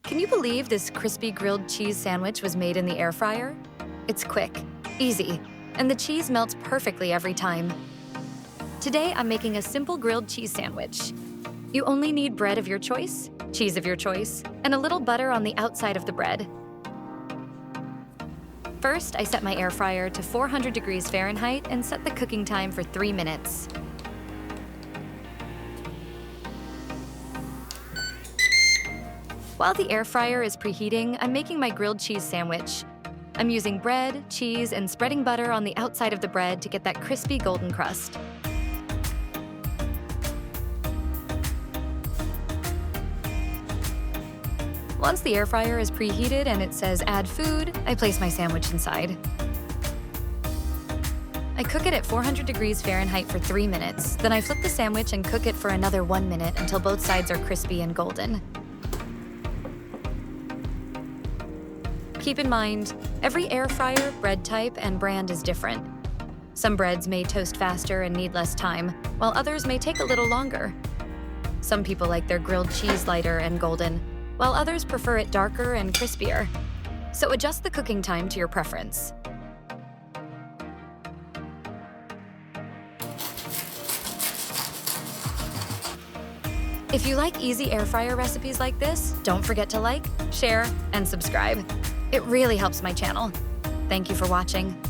Can you believe this crispy grilled cheese sandwich was made in the air fryer? It's quick, easy, and the cheese melts perfectly every time. Today, I'm making a simple grilled cheese sandwich. You only need bread of your choice, cheese of your choice, and a little butter on the outside of the bread. First, I set my air fryer to 400 degrees Fahrenheit and set the cooking time for 3 minutes. While the air fryer is preheating, I'm making my grilled cheese sandwich. I'm using bread, cheese, and spreading butter on the outside of the bread to get that crispy golden crust. Once the air fryer is preheated and it says add food, I place my sandwich inside. I cook it at 400 degrees Fahrenheit for 3 minutes. Then I flip the sandwich and cook it for another 1 minute until both sides are crispy and golden. Keep in mind, every air fryer, bread type, and brand is different. Some breads may toast faster and need less time, while others may take a little longer. Some people like their grilled cheese lighter and golden, while others prefer it darker and crispier. So adjust the cooking time to your preference. If you like easy air fryer recipes like this, don't forget to like, share, and subscribe. It really helps my channel. Thank you for watching.